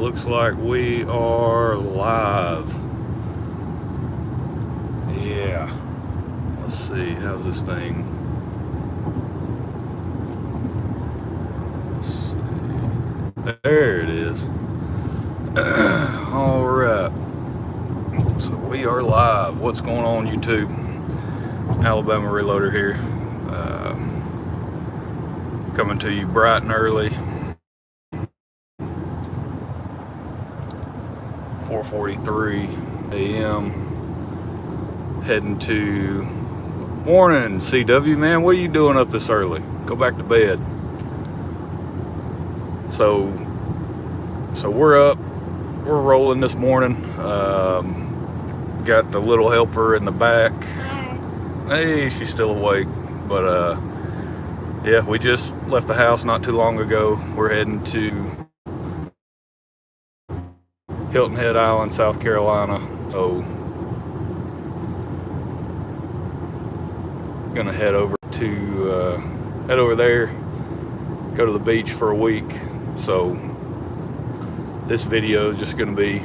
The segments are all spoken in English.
looks like we are live. Yeah. Let's see, how's this thing? Let's see. There it is. All right. So we are live. What's going on, YouTube? Alabama Reloader here. Coming to you bright and early. 4:43 a.m. Heading to morning, CW, man. What are you doing up this early? Go back to bed. So we're up. We're rolling this morning. Got the little helper in the back. Hey, she's still awake. But yeah, we just left the house not too long ago. We're heading to Hilton Head Island, South Carolina. So gonna head over there, go to the beach for a week. So this video is just gonna be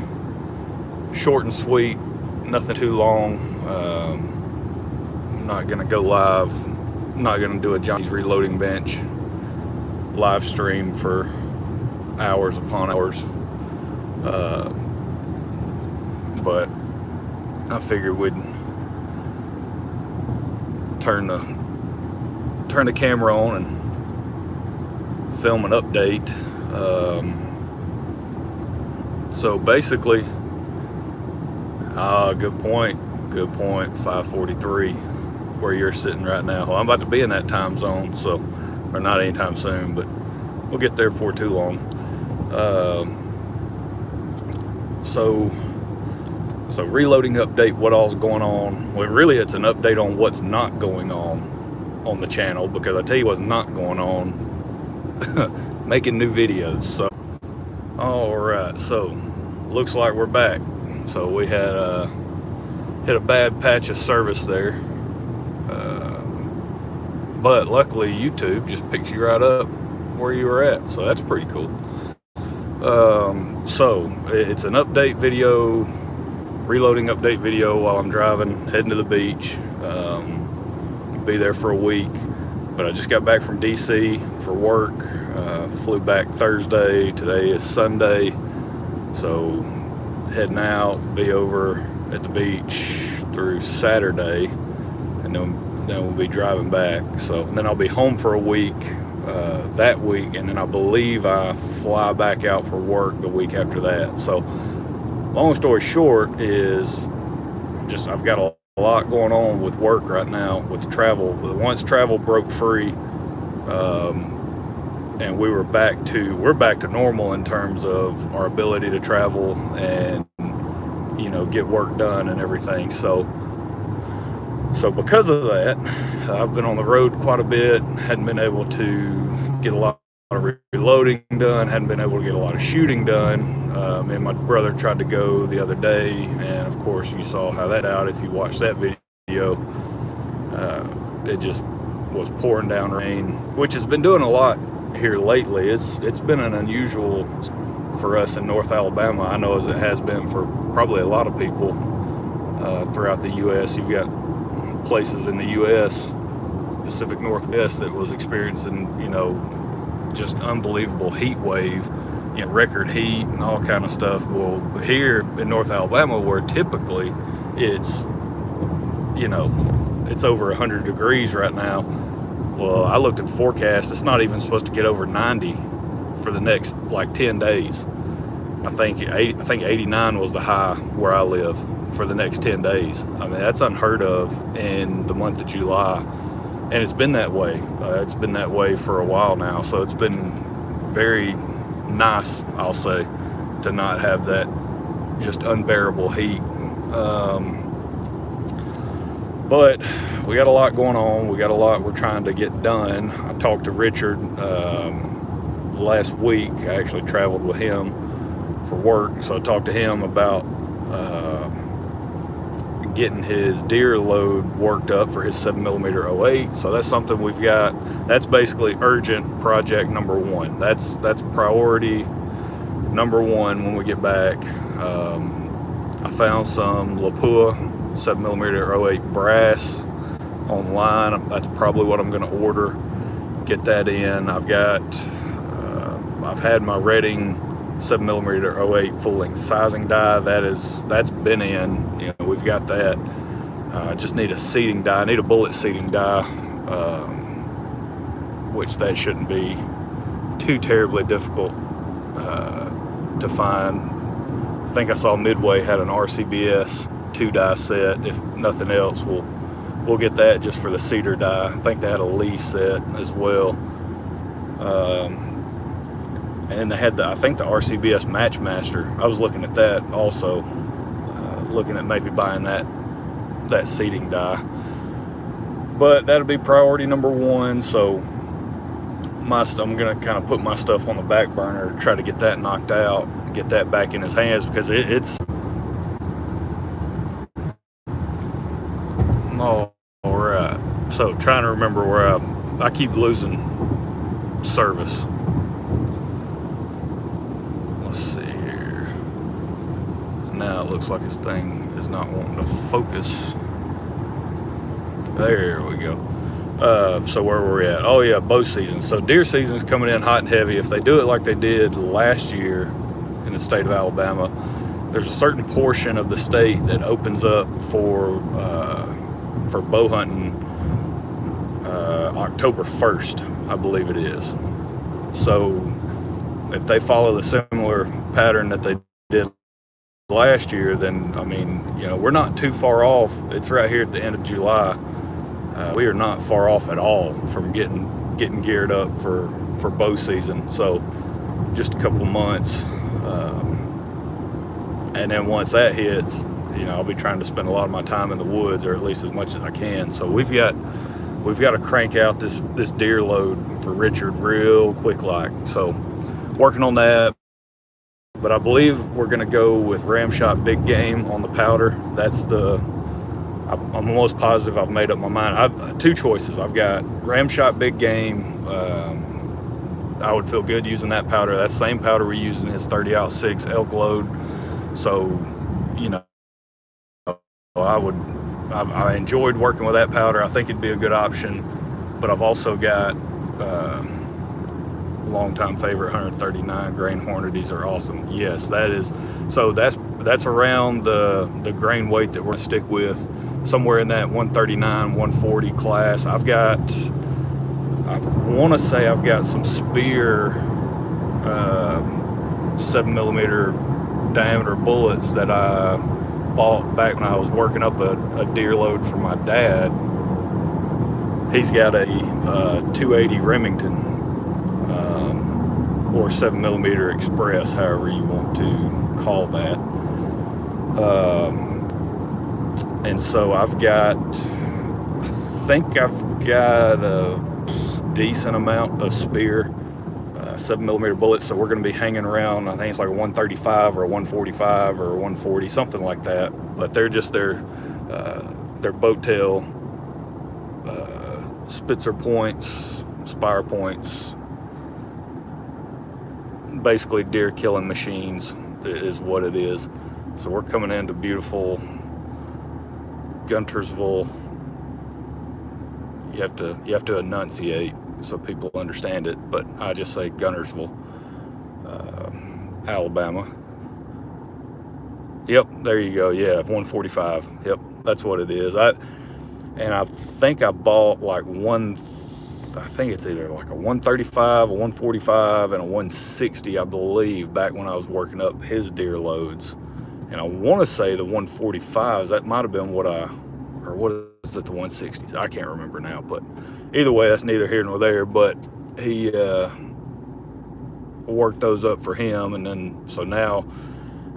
short and sweet, nothing too long. I'm not gonna go live. I'm not gonna do a Johnny's Reloading Bench live stream for hours upon hours. But I figured we'd turn the camera on and film an update. So basically, good point, 5:43 where you're sitting right now. Well, I'm about to be in that time zone, so, or not anytime soon, but we'll get there before too long. So reloading update, what all's going on. Well, really it's an update on what's not going on the channel, because I tell you what's not going on, making new videos. So all right, so looks like we're back. So we had hit a bad patch of service there, but luckily YouTube just picks you right up where you were at, so that's pretty cool. So it's an update video, reloading update video while I'm driving, heading to the beach. Be there for a week, but I just got back from DC for work. Flew back Thursday. Today is Sunday, so heading out, be over at the beach through Saturday, and then we'll be driving back. So then I'll be home for a week that week, and then I believe I fly back out for work the week after that. So long story short is just I've got a lot going on with work right now, with travel. Once travel broke free, and we're back to normal in terms of our ability to travel and, you know, get work done and everything. So because of that, I've been on the road quite a bit, hadn't been able to get a lot of reloading done, hadn't been able to get a lot of shooting done. Me and my brother tried to go the other day, and of course you saw how that out if you watched that video. It just was pouring down rain, which has been doing a lot here lately. It's been an unusual for us in North Alabama, I know, as it has been for probably a lot of people throughout the U.S. You've got places in the U.S. Pacific Northwest that was experiencing, you know, just unbelievable heat wave, you know, record heat and all kind of stuff. Well, here in North Alabama, where typically it's, you know, it's over 100 degrees right now. Well, I looked at the forecast, it's not even supposed to get over 90 for the next like 10 days. I think 89 was the high where I live for the next 10 days. I mean, that's unheard of in the month of July, and it's been that way. It's been that way for a while now, so it's been very nice, I'll say, to not have that just unbearable heat. But we got a lot going on. We got a lot we're trying to get done. I talked to Richard last week. I actually traveled with him for work, so I talked to him about getting his deer load worked up for his 7mm 08. So that's something we've got. That's basically urgent project number one. That's priority number one, when we get back, I found some Lapua 7mm 08 brass online. That's probably what I'm going to order. Get that in. I've had my Redding 7mm 08 full-length sizing die. That's been in. You know, we've got that. I just need a seating die. I need a bullet seating die, which that shouldn't be too terribly difficult to find. I think I saw Midway had an RCBS 2-die set. If nothing else, we'll get that just for the cedar die. I think they had a Lee set as well. And then they had I think the RCBS Matchmaster. I was looking at that also, looking at maybe buying that seating die. But that'll be priority number one. So I'm gonna kind of put my stuff on the back burner, try to get that knocked out, get that back in his hands, because it's all right. So trying to remember where I keep losing service. Let's see here. Now it looks like this thing is not wanting to focus. There we go. So where were we at? Oh yeah, bow season. So deer season is coming in hot and heavy. If they do it like they did last year in the state of Alabama, there's a certain portion of the state that opens up for bow hunting October 1st, I believe it is. So if they follow the similar pattern that they did last year, then I mean, you know, we're not too far off. It's right here at the end of July. We are not far off at all from getting geared up for bow season. So just a couple months, and then once that hits, you know, I'll be trying to spend a lot of my time in the woods, or at least as much as I can. So we've got to crank out this deer load for Richard real quick like. So working on that. But I believe we're going to go with Ramshot Big Game on the powder. I'm almost positive I've made up my mind. I've two choices. I've got Ramshot Big Game. I would feel good using that powder. That's the same powder we use in his 30-06 elk load. So, you know, I enjoyed working with that powder. I think it'd be a good option. But I've also got longtime favorite 139 grain Hornadies are awesome. Yes, that is. So that's around the grain weight that we're gonna stick with, somewhere in that 139, 140 class. I want to say I've got some Spear 7mm diameter bullets that I bought back when I was working up a deer load for my dad. He's got a 280 Remington or 7mm Express, however you want to call that. And so I think I've got a decent amount of Spear 7mm bullets. So we're going to be hanging around, I think it's like a 135 or a 145 or a 140, something like that. But they're just their boat tail Spitzer points, Spire points, basically deer killing machines is what it is. So we're coming into beautiful Guntersville. You have to enunciate so people understand it, but I just say Guntersville, Alabama. Yep, there you go. Yeah, 145. Yep, that's what it is. I think I bought like I think it's either like a 135, a 145, and a 160, I believe, back when I was working up his deer loads. And I want to say the 145s, that might have been what is it, the 160s? I can't remember now, but either way, that's neither here nor there. But he worked those up for him, and then so now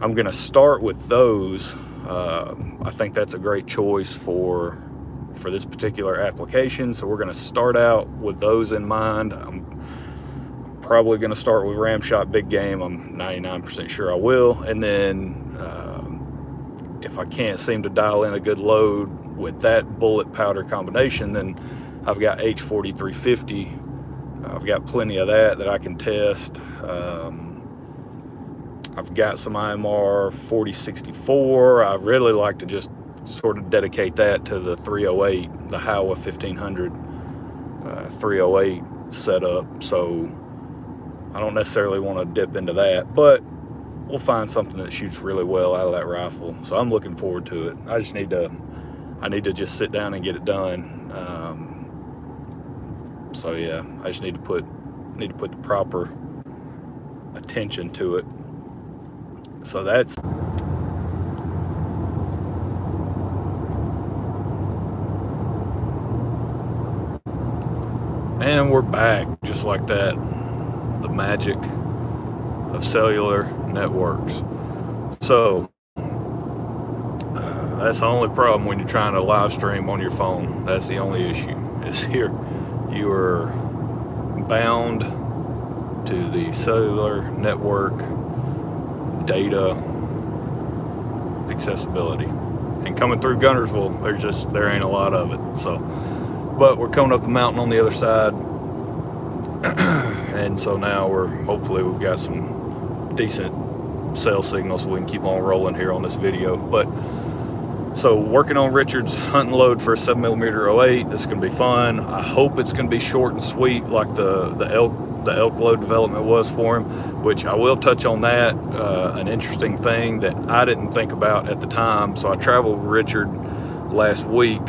I'm going to start with those. I think that's a great choice for this particular application. So we're going to start out with those in mind. I'm probably going to start with Ramshot Big Game. I'm 99% sure I will. And then if I can't seem to dial in a good load with that bullet powder combination, then I've got H-40 350. I've got plenty of that I can test. I've got some IMR 4064. I really like to just sort of dedicate that to the 308, the Howa 1500 308 setup. So I don't necessarily want to dip into that, but we'll find something that shoots really well out of that rifle. So I'm looking forward to it. I need to just sit down and get it done. So yeah, I just need to put the proper attention to it. So that's and we're back just like that. The magic of cellular networks. So that's the only problem when you're trying to live stream on your phone. That's the only issue, is here you are bound to the cellular network data accessibility. And coming through Guntersville, there ain't a lot of it. So, but we're coming up the mountain on the other side. And so now hopefully we've got some decent cell signals so we can keep on rolling here on this video. But so working on Richard's hunting load for a 7mm 08. This is gonna be fun. I hope it's gonna be short and sweet like the elk load development was for him, which I will touch on that. An interesting thing that I didn't think about at the time. So I traveled with Richard last week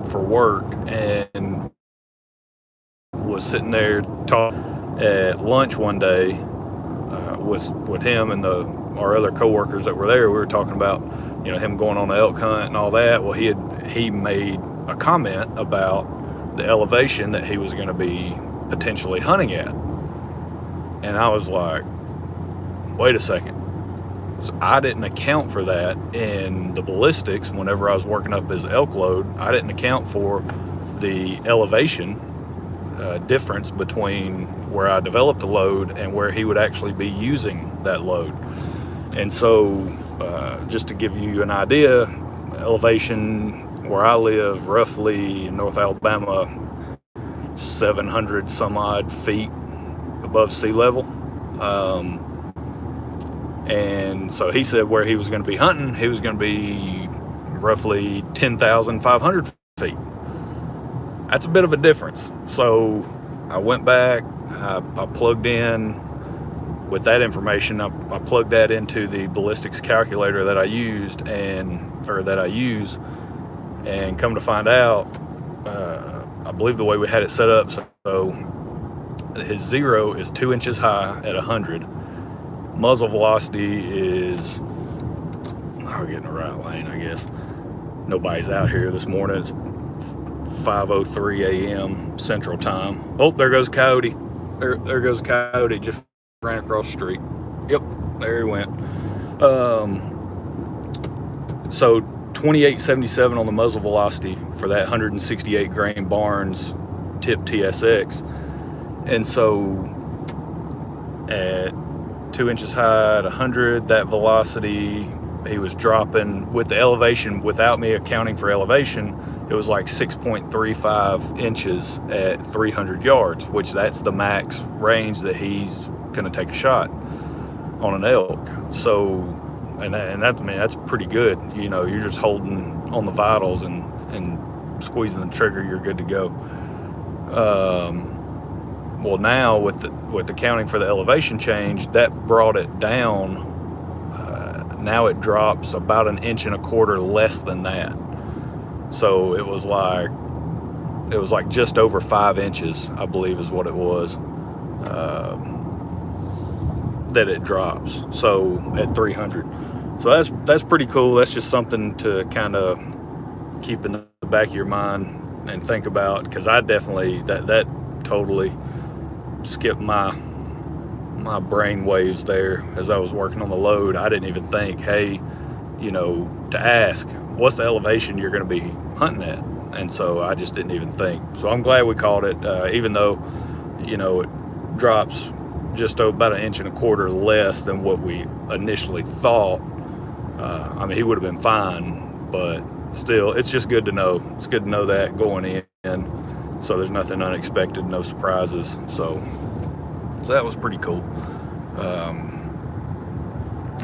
for work, and was sitting there talking at lunch one day with him and our other coworkers that were there. We were talking about, him going on the elk hunt and all that. Well, he made a comment about the elevation that he was going to be potentially hunting at, and I was like, wait a second. So I didn't account for that in the ballistics whenever I was working up his elk load. I didn't account for the elevation difference between where I developed the load and where he would actually be using that load. And so just to give you an idea, elevation where I live, roughly in North Alabama, 700 some odd feet above sea level. And so he said where he was going to be hunting, he was going to be roughly 10,500 feet. That's a bit of a difference. So I went back, I plugged in with that information. I plugged that into the ballistics calculator that I use, and come to find out, I believe the way we had it set up, so his zero is 2 inches high at 100. Muzzle velocity is, we're getting the right lane, I guess. Nobody's out here this morning. It's 5:03 a.m. Central Time. Oh, there goes Coyote. There goes Coyote. Just ran across the street. Yep, there he went. So 2877 on the muzzle velocity for that 168 grain Barnes tip TSX. And so at 2 inches high at 100, that velocity, he was dropping with the elevation, without me accounting for elevation, it was like 6.35 inches at 300 yards, which that's the max range that he's going to take a shot on an elk. So, and that's pretty good. You're just holding on the vitals and squeezing the trigger, you're good to go. Well, now with the counting for the elevation change, that brought it down. Now it drops about 1.25 inches less than that. So it was like just over 5 inches, I believe is what it was, that it drops. So at 300. So that's pretty cool. That's just something to kind of keep in the back of your mind and think about, because I definitely that totally skipped my brain waves there as I was working on the load. I didn't even think, hey, to ask, what's the elevation you're going to be hunting at? And so I just didn't even think. So I'm glad we called it, even though, it drops just about 1.25 inches less than what we initially thought. He would have been fine, but still, it's just good to know. It's good to know that going in, so there's nothing unexpected, no surprises. So that was pretty cool.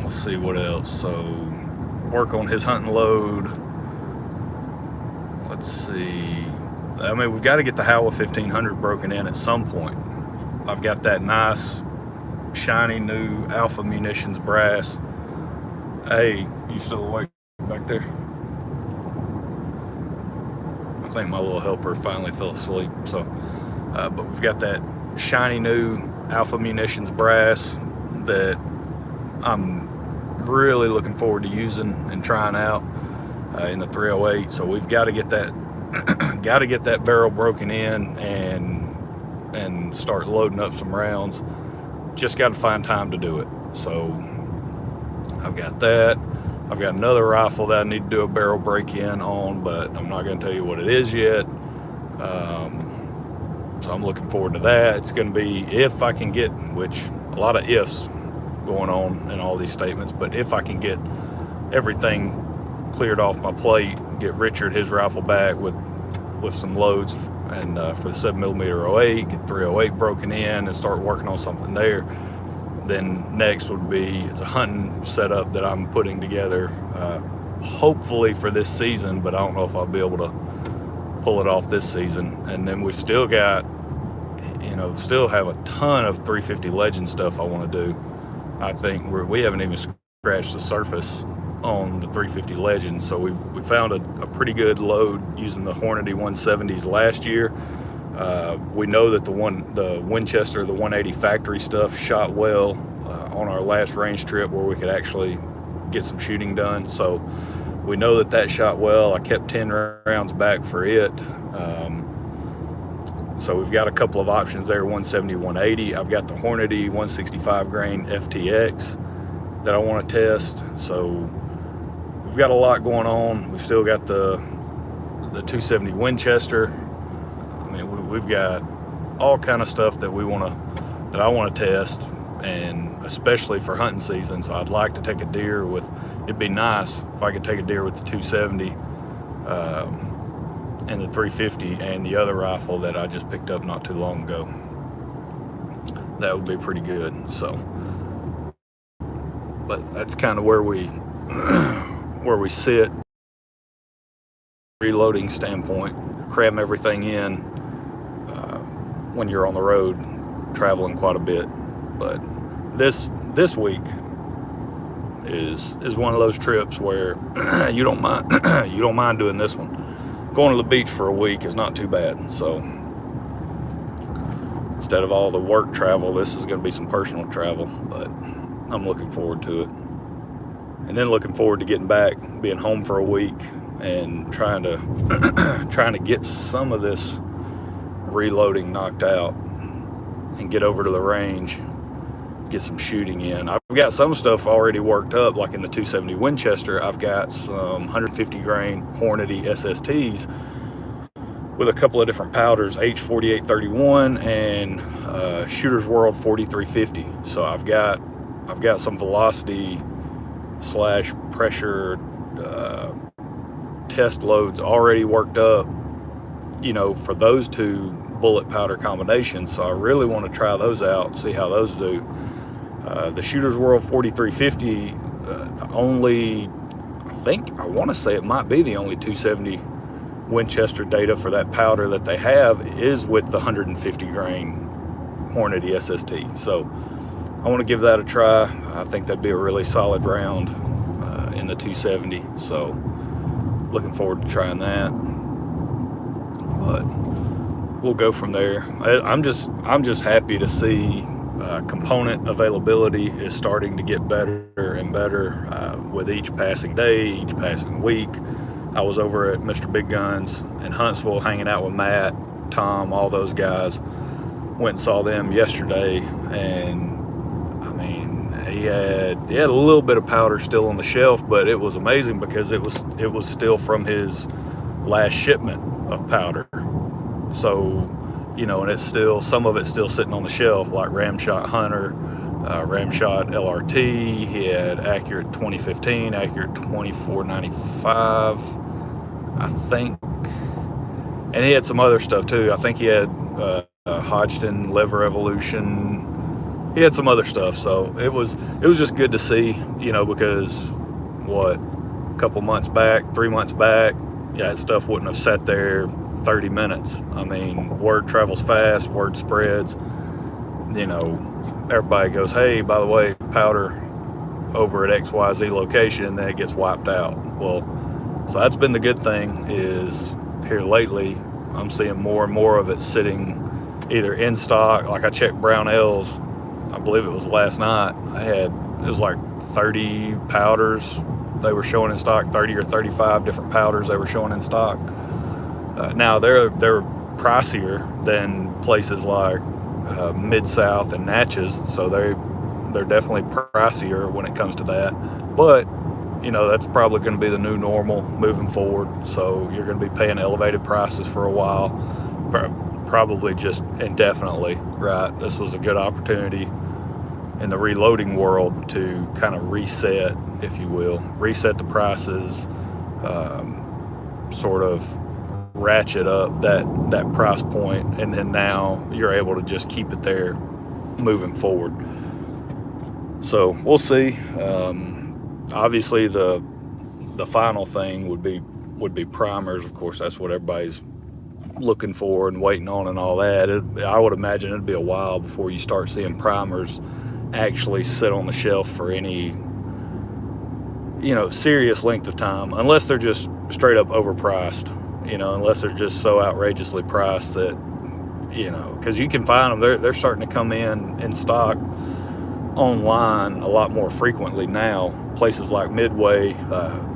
Let's see what else. So work on his hunting load. Let's see. I mean, we've got to get the Howa 1500 broken in at some point. I've got that nice, shiny new Alpha Munitions brass. Hey, you still awake back there? I think my little helper finally fell asleep. So, but we've got that shiny new Alpha Munitions brass that I'm really looking forward to using and trying out in the 308. So we've got to get that barrel broken in and start loading up some rounds. Just got to find time to do it. So I've got that. I've got another rifle that I need to do a barrel break in on, but I'm not going to tell you what it is yet. So I'm looking forward to that. It's going to be, if I can get, which a lot of ifs going on in all these statements, but if I can get everything cleared off my plate, get Richard his rifle back with some loads, and for the 7mm 08, get 308 broken in and start working on something there. Then next would be, it's a hunting setup that I'm putting together, hopefully for this season, but I don't know if I'll be able to pull it off this season. And then we've still got, still have a ton of 350 Legend stuff I want to do. I think we haven't even scratched the surface on the 350 Legend. So we found a pretty good load using the Hornady 170s last year. We know that the Winchester, the 180 factory stuff shot well on our last range trip where we could actually get some shooting done. So we know that shot well. I kept 10 rounds back for it. So we've got a couple of options there, 170, 180. I've got the Hornady 165 grain FTX that I want to test. So we've got a lot going on. We've still got the 270 Winchester. I mean, we've got all kind of stuff that I want to test, and especially for hunting season. So I'd like to take a deer with, it'd be nice if I could take a deer with the 270 and the 350 and the other rifle that I just picked up not too long ago. That would be pretty good. So, but that's kind of where we sit, reloading standpoint. Cram everything in when you're on the road traveling quite a bit. But this week is one of those trips where you don't mind doing this one. Going to the beach for a week is not too bad. So instead of all the work travel, this is going to be some personal travel, but I'm looking forward to it. And then looking forward to getting back, being home for a week, and trying to get some of this reloading knocked out and get over to the range, get some shooting in. I've got some stuff already worked up, like in the 270 Winchester. I've got some 150 grain Hornady SSTs with a couple of different powders, H4831 and Shooter's World 4350. So I've got some velocity / pressure test loads already worked up, for those two bullet powder combinations. So I really want to try those out, see how those do. The Shooter's World 4350, I want to say it might be the only 270 Winchester data for that powder that they have is with the 150 grain Hornady SST. So I want to give that a try. I think that'd be a really solid round in the 270. So looking forward to trying that. But we'll go from there. I'm just happy to see component availability is starting to get better and better with each passing day, each passing week. I was over at Mr. Big Guns in Huntsville hanging out with Matt, Tom, all those guys. Went and saw them yesterday, and I mean, he had a little bit of powder still on the shelf, but it was amazing because it was still from his last shipment of powder. So, and it's still, some of it's still sitting on the shelf, like Ramshot Hunter, Ramshot LRT. He had Accurate 2015, Accurate 2495, I think, and he had some other stuff too. I think he had Hodgdon Lever Evolution he had some other stuff. So it was just good to see, because a couple months back, 3 months back, that stuff wouldn't have sat there 30 minutes. I mean, word travels fast, word spreads. Everybody goes, hey, by the way, powder over at XYZ location, and then it gets wiped out. Well, so that's been the good thing, is here lately I'm seeing more and more of it sitting either in stock. Like I checked Brownells, I believe it was last night. It was like 30 powders they were showing in stock, 30 or 35 different powders they were showing in stock. Now they're pricier than places like Mid-South and Natchez, so they're definitely pricier when it comes to that. But that's probably going to be the new normal moving forward. So you're going to be paying elevated prices for a while, probably just indefinitely, right? This was a good opportunity in the reloading world to kind of reset, if you will, reset the prices, sort of ratchet up that price point, and then now you're able to just keep it there moving forward. So we'll see. Obviously the final thing would be primers. Of course, that's what everybody's looking for and waiting on and all that. I would imagine it'd be a while before you start seeing primers actually sit on the shelf for any serious length of time, unless they're just straight up overpriced, unless they're just so outrageously priced that because you can find them, they're starting to come in stock online a lot more frequently now. Places like Midway,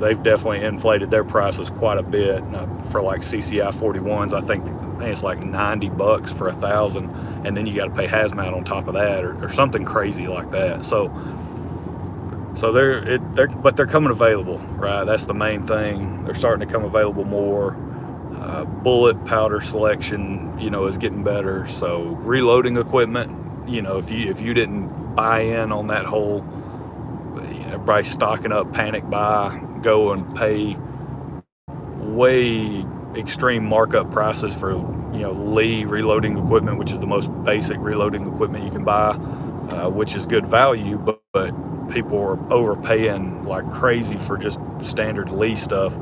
they've definitely inflated their prices quite a bit. For like CCI 41s, I think it's like $90 for 1,000, and then you got to pay hazmat on top of that, or something crazy like that. So they're coming available, right? That's the main thing. They're starting to come available more. Bullet powder selection, is getting better. So reloading equipment, if you didn't buy in on that whole, everybody stocking up, panic buy, go and pay way extreme markup prices for Lee reloading equipment, which is the most basic reloading equipment you can buy, which is good value, but people are overpaying like crazy for just standard Lee stuff.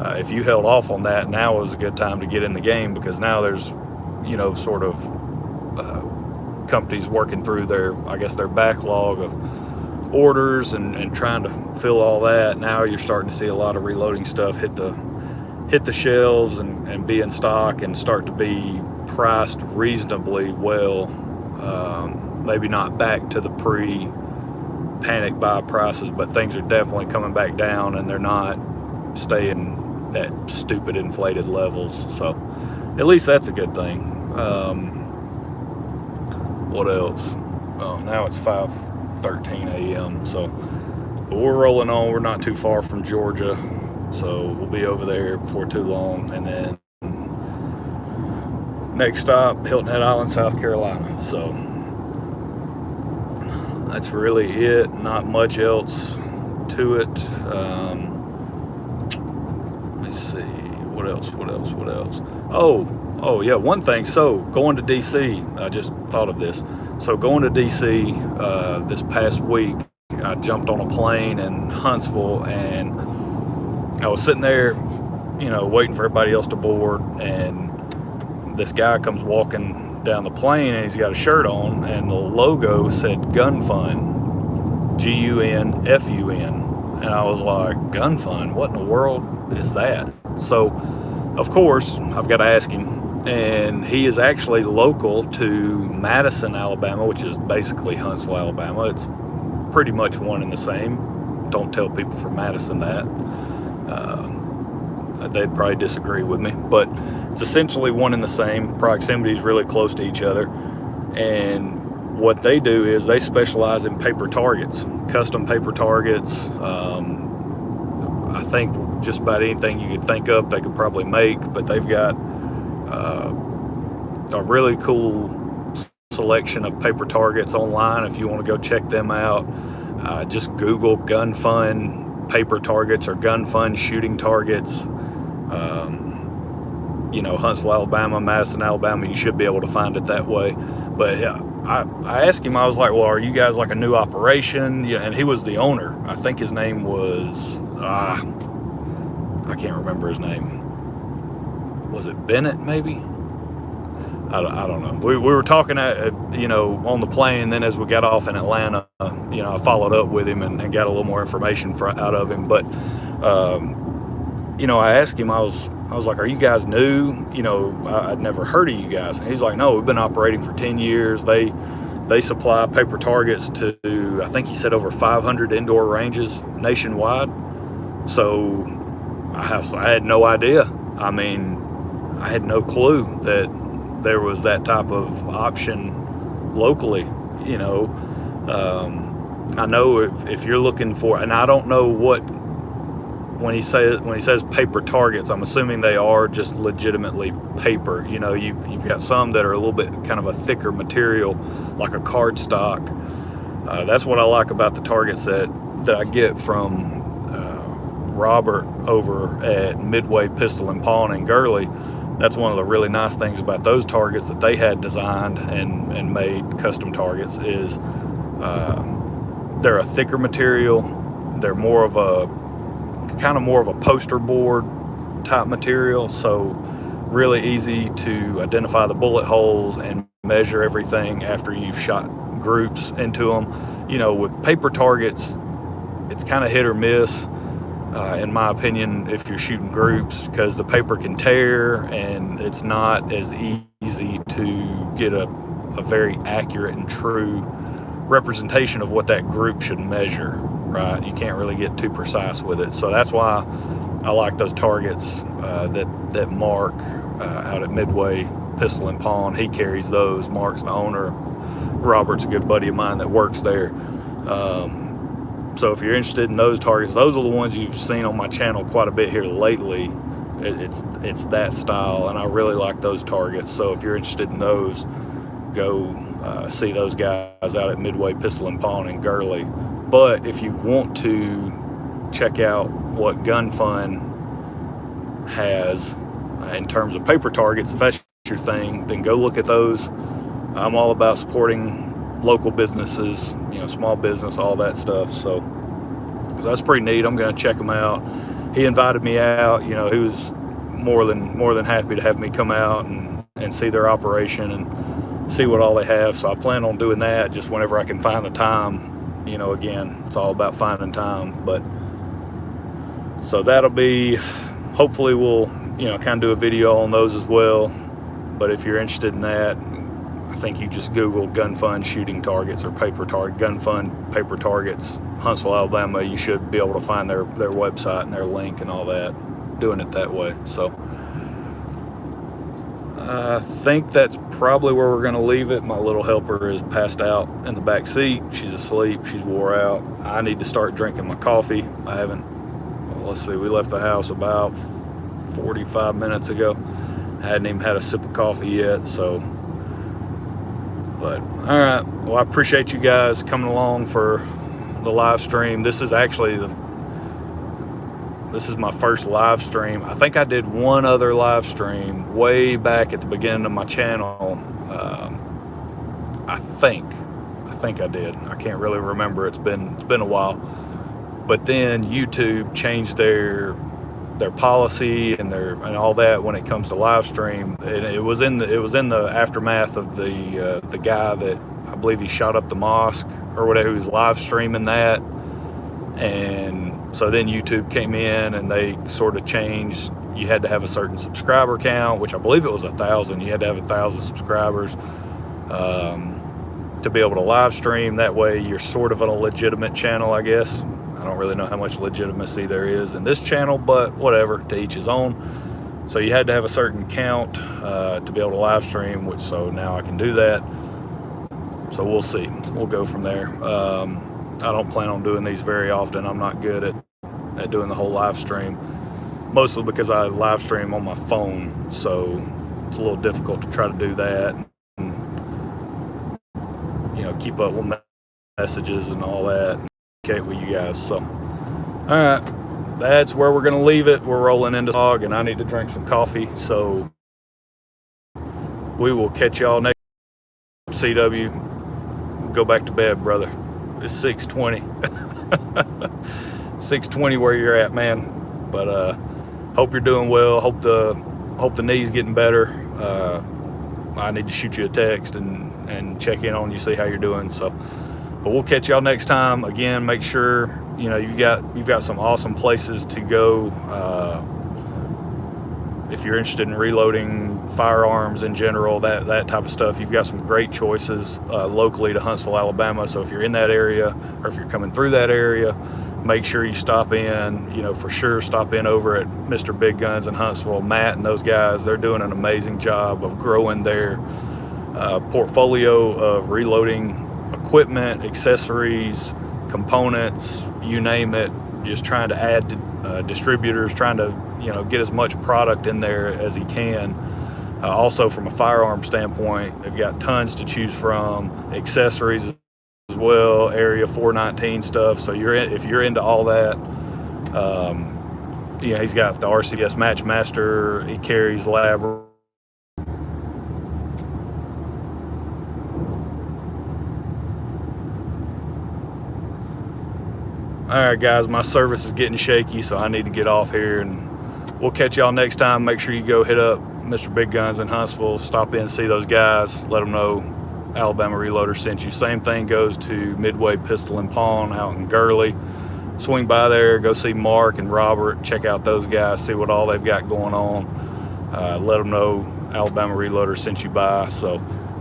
If you held off on that, now was a good time to get in the game, because now there's sort of companies working through their backlog of orders and trying to fill all that. Now you're starting to see a lot of reloading stuff hit the shelves and be in stock and start to be priced reasonably well. Maybe not back to the pre-panic buy prices, but things are definitely coming back down, and they're not staying at stupid inflated levels. So at least that's a good thing. What else? Oh, now it's 5:13 a.m. So we're rolling on. We're not too far from Georgia, so we'll be over there before too long. And then next stop, Hilton Head Island, South Carolina. So that's really it. Not much else to it. Let's see. What else? Oh yeah, one thing. So going to DC, I just thought of this. So going to DC this past week, I jumped on a plane in Huntsville, and I was sitting there, waiting for everybody else to board, and this guy comes walking down the plane, and he's got a shirt on, and the logo said Gun Fun, GUNFUN. And I was like, Gun Fun? What in the world is that? So, of course, I've got to ask him. And he is actually local to Madison, Alabama, which is basically Huntsville, Alabama. It's pretty much one and the same. Don't tell people from Madison that. They'd probably disagree with me. But it's essentially one and the same. Proximity is really close to each other. And what they do is they specialize in paper targets, custom paper targets. I think just about anything you could think of, they could probably make, but they've got a really cool selection of paper targets online. If you want to go check them out, just Google Gun Fun paper targets or Gun Fun shooting targets. Huntsville, Alabama, Madison, Alabama, you should be able to find it that way. But yeah, I asked him, I was like, well, are you guys like a new operation? Yeah, and he was the owner. I think his name was, I can't remember his name. Was it Bennett, maybe? I don't know. We were talking, on the plane. Then as we got off in Atlanta, I followed up with him and got a little more information out of him. But, I asked him, I was like, are you guys new? I'd never heard of you guys. And he's like, no, we've been operating for 10 years. They supply paper targets to, I think he said, over 500 indoor ranges nationwide. So I had no idea. I mean, I had no clue that there was that type of option locally. I know if you're looking for, and I don't know what, when he says paper targets, I'm assuming they are just legitimately paper. You've got some that are a little bit kind of a thicker material, like a cardstock. That's what I like about the targets that I get from Robert over at Midway Pistol and Pawn in Gurley. That's one of the really nice things about those targets that they had designed and made custom targets is they're a thicker material. They're more of a poster board type material, so really easy to identify the bullet holes and measure everything after you've shot groups into them. With paper targets, it's kind of hit or miss. In my opinion, if you're shooting groups, because the paper can tear and it's not as easy to get a very accurate and true representation of what that group should measure, right? You can't really get too precise with it. So that's why I like those targets that Mark out at Midway Pistol and Pawn, he carries those. Mark's the owner. Robert's a good buddy of mine that works there. So if you're interested in those targets, those are the ones you've seen on my channel quite a bit here lately. It's that style, and I really like those targets. So if you're interested in those, go see those guys out at Midway Pistol and Pawn in Gurley. But if you want to check out what Gun Fun has in terms of paper targets, if that's your thing, then go look at those. I'm all about supporting local businesses, small business, all that stuff. So that's pretty neat. I'm going to check them out. He invited me out. He was more than happy to have me come out and see their operation and see what all they have. So I plan on doing that just whenever I can find the time. Again, it's all about finding time. But so that'll be, hopefully we'll, kind of do a video on those as well. But if you're interested in that, I think you just Google Gun Fun shooting targets or paper target, Gun Fun paper targets, Huntsville, Alabama. You should be able to find their website and their link and all that, doing it that way. So I think that's probably where we're going to leave it. My little helper is passed out in the back seat. She's asleep. She's wore out. I need to start drinking my coffee. I haven't, let's see, we left the house about 45 minutes ago. I hadn't even had a sip of coffee yet, so. But all right, well, I appreciate you guys coming along for the live stream. This is actually this is my first live stream. I think I did one other live stream way back at the beginning of my channel. I think I did. I can't really remember. It's been a while. But then YouTube changed their policy and all that when it comes to live stream. And it was in the aftermath of the guy that I believe he shot up the mosque or whatever. He was live streaming that, and so then YouTube came in and they sort of changed. You had to have a certain subscriber count, which I believe it was 1,000. You had to have 1,000 subscribers to be able to live stream. That way you're sort of on a legitimate channel, I guess. I don't really know how much legitimacy there is in this channel, but whatever, to each his own. So you had to have a certain count to be able to live stream, so now I can do that. So we'll see. We'll go from there. I don't plan on doing these very often. I'm not good at doing the whole live stream, mostly because I live stream on my phone, so it's a little difficult to try to do that and, keep up with messages and all that. Communicate with you guys. So all right, that's where we're gonna leave it. We're rolling into fog and I need to drink some coffee, so we will catch y'all next CW. go back to bed, brother. It's 6:20. 6:20 where you're at, man. But hope you're doing well. Hope the knee's getting better. I need to shoot you a text and check in on you, see how you're doing. So, but we'll catch y'all next time. Again, make sure you've got some awesome places to go. If you're interested in reloading firearms in general, that type of stuff, you've got some great choices locally to Huntsville, Alabama. So if you're in that area, or if you're coming through that area, make sure you stop in, for sure stop in over at Mr. Big Guns in Huntsville. Matt and those guys, they're doing an amazing job of growing their portfolio of reloading equipment, accessories, components, you name it, just trying to add distributors, trying to get as much product in there as he can. Also from a firearm standpoint, they've got tons to choose from, accessories as well, Area 419 stuff. So if you're into all that, he's got the RCS Matchmaster, he carries Lab. All right, guys, my service is getting shaky, so I need to get off here, and we'll catch y'all next time. Make sure you go hit up Mr. Big Guns in Huntsville, stop in, see those guys, let them know Alabama Reloader sent you. Same thing goes to Midway Pistol and Pawn out in Gurley. Swing by there, go see Mark and Robert, check out those guys, see what all they've got going on. Let them know Alabama Reloader sent you by. So,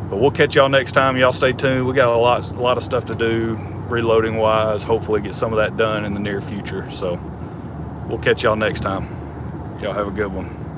but we'll catch y'all next time. Y'all stay tuned. We got a lot of stuff to do reloading wise. Hopefully get some of that done in the near future. So we'll catch y'all next time. Y'all have a good one.